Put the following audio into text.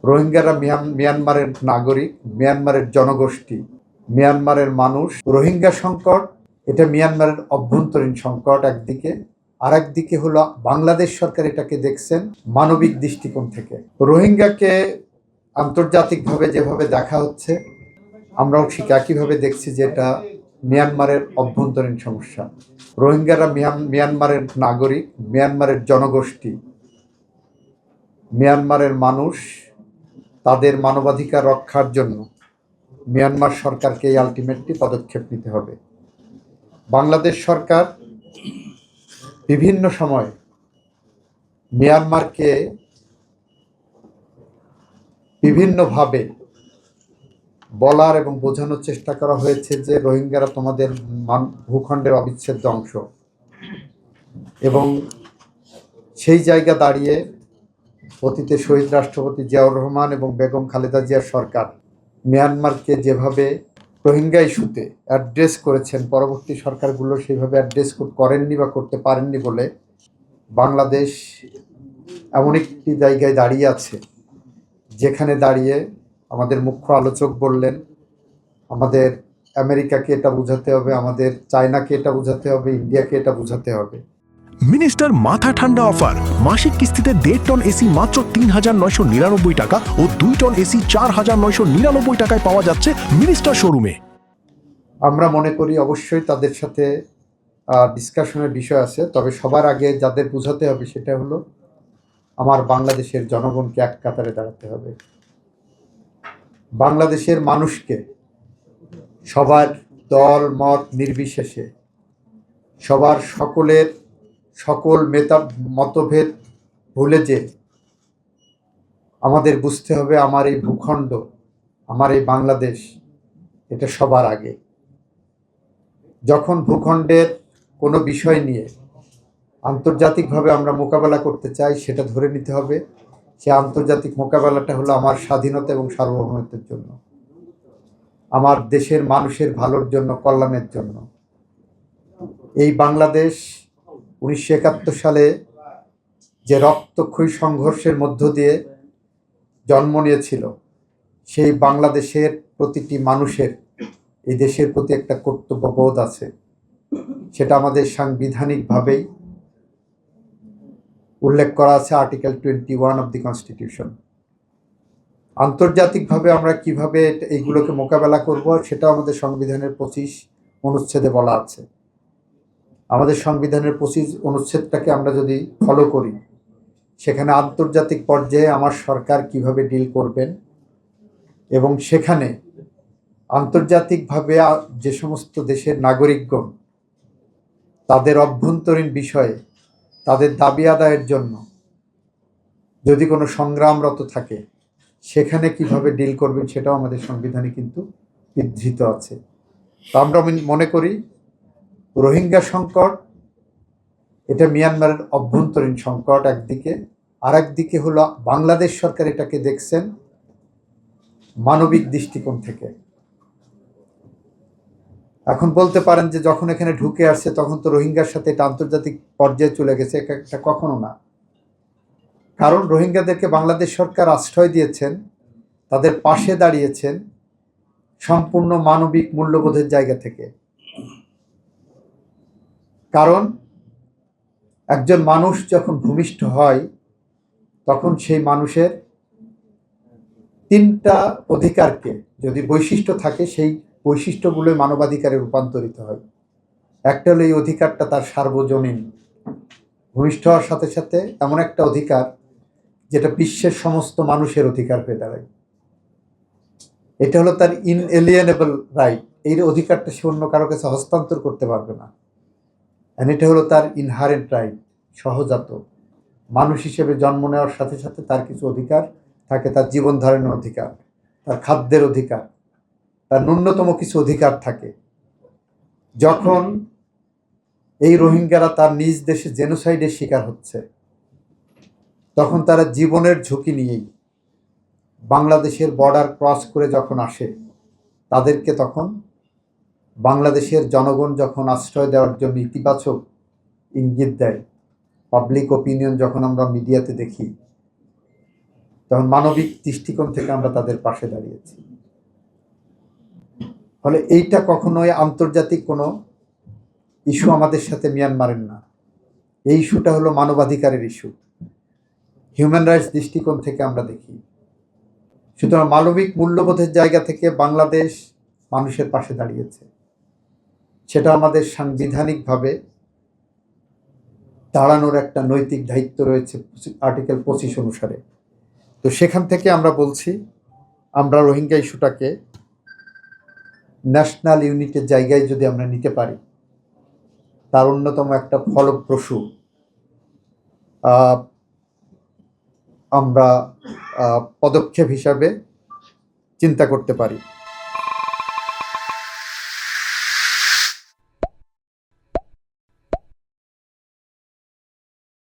রোহিঙ্গারা মিয়ানমারের নাগরিক, মিয়ানমারের জনগোষ্ঠী, মিয়ানমারের মানুষ। রোহিঙ্গা সংকট এটা মিয়ানমারের অভ্যন্তরীণ সংকট একদিকে, আর একদিকে হলো বাংলাদেশ সরকার এটাকে দেখছেন মানবিক দৃষ্টিকোণ থেকে। রোহিঙ্গাকে আন্তর্জাতিকভাবে যেভাবে দেখা হচ্ছে, আমরাও ঠিক একইভাবে দেখছি যে এটা মিয়ানমারের অভ্যন্তরীণ সমস্যা। রোহিঙ্গারা মিয়ানমারের নাগরিক, মিয়ানমারের জনগোষ্ঠী, মিয়ানমারের মানুষ। তাদের মানবাধিকার রক্ষার জন্য মিয়ানমার সরকারকে আলটিমেটলি পদক্ষেপ নিতে হবে। বাংলাদেশ সরকার বিভিন্ন সময় মিয়ানমারকে বিভিন্নভাবে বলার এবং বোঝানোর চেষ্টা করা হয়েছে যে রোহিঙ্গারা তোমাদের ভূখণ্ডের অবিচ্ছেদ্য অংশ, এবং সেই জায়গা দাঁড়িয়ে অতীতে শহীদ রাষ্ট্রপতি জিয়াউর রহমান এবং বেগম খালেদা জিয়ার সরকার মিয়ানমারকে যেভাবে রোহিঙ্গা ইস্যুতে অ্যাড্রেস করেছেন, পরবর্তী সরকারগুলো সেইভাবে অ্যাড্রেস করেননি বা করতে পারেননি বলে বাংলাদেশ এমন একটি জায়গায় দাঁড়িয়ে আছে যেখানে দাঁড়িয়ে আমাদের মুখ্য আলোচক বললেন আমাদের আমেরিকাকে এটা বোঝাতে হবে, আমাদের চায়নাকে এটা বোঝাতে হবে, ইন্ডিয়াকে এটা বোঝাতে হবে। মিনিস্টার মাথা ঠান্ডা অফার, মাসিক কিস্তিতে 1.5 টন এসি মাত্র 3,999 টাকা ও 2 টন এসি 4,999 টাকায় পাওয়া যাচ্ছে মিনিস্টার শোরুমে। আমরা মনে করি অবশ্যই তাদের সাথে ডিসকাশনের বিষয় আছে, তবে সবার আগে যাদের বোঝাতে হবে সেটা হলো আমার বাংলাদেশের জনগণকে এক কাতারে দাঁড়াতে হবে। বাংলাদেশের মানুষকে সবার দল মত নির্বিশেষে, সবার সকল মতভেদ ভুলে যে আমাদের বুঝতে হবে আমার এই ভূখণ্ড, আমার এই বাংলাদেশ, এটা সবার আগে। যখন ভূখণ্ডের কোনো বিষয় নিয়ে আন্তর্জাতিকভাবে আমরা মোকাবেলা করতে চাই, সেটা ধরে নিতে হবে সে আন্তর্জাতিক মোকাবেলাটা হলো আমার স্বাধীনতা এবং সার্বভৌমত্বের জন্য, আমার দেশের মানুষের ভালোর জন্য, কল্যাণের জন্য। এই বাংলাদেশ 1971 সালে যে রক্তক্ষয়ী সংঘর্ষের মধ্য দিয়ে জন্ম নিয়েছিল, সেই বাংলাদেশের প্রতিটি মানুষের এই দেশের প্রতি একটা কর্তব্যবোধ আছে, সেটা আমাদের সাংবিধানিকভাবেই উল্লেখ করা আছে আর্টিকেল 21 অফ দি কনস্টিটিউশন। আন্তর্জাতিকভাবে আমরা কিভাবে এইগুলোকে মোকাবেলা করব সেটাও আমাদের সংবিধানের 25 অনুচ্ছেদে বলা আছে। আমাদের সংবিধানের 25 অনুচ্ছেদটাকে আমরা যদি ফলো করি, সেখানে আন্তর্জাতিক পর্যায়ে আমার সরকার কিভাবে ডিল করবেন, এবং সেখানে আন্তর্জাতিকভাবে যে সমস্ত দেশের নাগরিকগণ তাদের অভ্যন্তরীণ বিষয়ে তাদের দাবি আদায়ের জন্য যদি কোনো সংগ্রামরত থাকে, সেখানে কিভাবে ডিল করবেন সেটাও আমাদের সংবিধানে কিন্তু বিধৃত আছে। তো আমরা মনে করি রোহিঙ্গা সংকট এটা মিয়ানমারের অভ্যন্তরীণ সংকট একদিকে, আর একদিকে হলো বাংলাদেশ সরকার এটাকে দেখছেন মানবিক দৃষ্টিকোণ থেকে। এখন বলতে পারেন যে যখন এখানে ঢুকে আসছে তখন তো রোহিঙ্গার সাথে এটা আন্তর্জাতিক পর্যায়ে চলে গেছে, এটা কখনো না। কারণ রোহিঙ্গাদেরকে বাংলাদেশ সরকার আশ্রয় দিয়েছেন, তাদের পাশে দাঁড়িয়েছেন সম্পূর্ণ মানবিক মূল্যবোধের জায়গা থেকে। কারণ একজন মানুষ যখন ভূমিষ্ঠ হয় তখন সেই মানুষের 3টা অধিকারকে যদি বৈশিষ্ট্য থাকে, সেই বৈশিষ্ট্যগুলো মানবাধিকারে রূপান্তরিত হয়। একটা হলো এই অধিকারটা তার সার্বজনীন, ভূমিষ্ঠ হওয়ার সাথে সাথে এমন একটা অধিকার যেটা বিশ্বের সমস্ত মানুষের অধিকার হয়ে দাঁড়ায়। এটা হলো তার ইনএলিয়েনেবল রাইট, এই অধিকারটা সে অন্য কারো কাছে হস্তান্তর করতে পারবে না। আর এটা হলো তার ইনহারেন্ট রাইট, সহজাত। মানুষ হিসেবে জন্ম নেওয়ার সাথে সাথে তার কিছু অধিকার থাকে, তার জীবন ধারণের অধিকার, তার খাদ্যের অধিকার, তার ন্যূনতম কিছু অধিকার থাকে। যখন এই রোহিঙ্গারা তার নিজ দেশে জেনোসাইডের শিকার হচ্ছে, তখন তারা জীবনের ঝুঁকি নিয়েই বাংলাদেশের বর্ডার ক্রস করে যখন আসে, তাদেরকে তখন বাংলাদেশের জনগণ যখন আশ্রয় দেওয়ার জন্য ইতিবাচক ইঙ্গিত দেয়, পাবলিক ওপিনিয়ন যখন আমরা মিডিয়াতে দেখি, তখন মানবিক দৃষ্টিকোণ থেকে আমরা তাদের পাশে দাঁড়িয়েছি। ফলে এইটা কখনোই আন্তর্জাতিক কোনো ইস্যু আমাদের সাথে মিয়ানমারের না, এই ইস্যুটা হলো মানবাধিকারের ইস্যু, হিউম্যান রাইটস দৃষ্টিকোণ থেকে আমরা দেখি। সুতরাং মানবিক মূল্যবোধের জায়গা থেকে বাংলাদেশ মানুষের পাশে দাঁড়িয়েছে, সেটা আমাদের সাংবিধানিকভাবে দাঁড়ানোর একটা নৈতিক দায়িত্ব রয়েছে আর্টিকেল 25 অনুসারে। তো সেখান থেকে আমরা বলছি, আমরা রোহিঙ্গা ইস্যুটাকে ন্যাশনাল ইউনিটের জায়গায় যদি আমরা নিতে পারি, তার অন্যতম একটা ফলপ্রসূ আমরা পদক্ষেপ হিসাবে চিন্তা করতে পারি।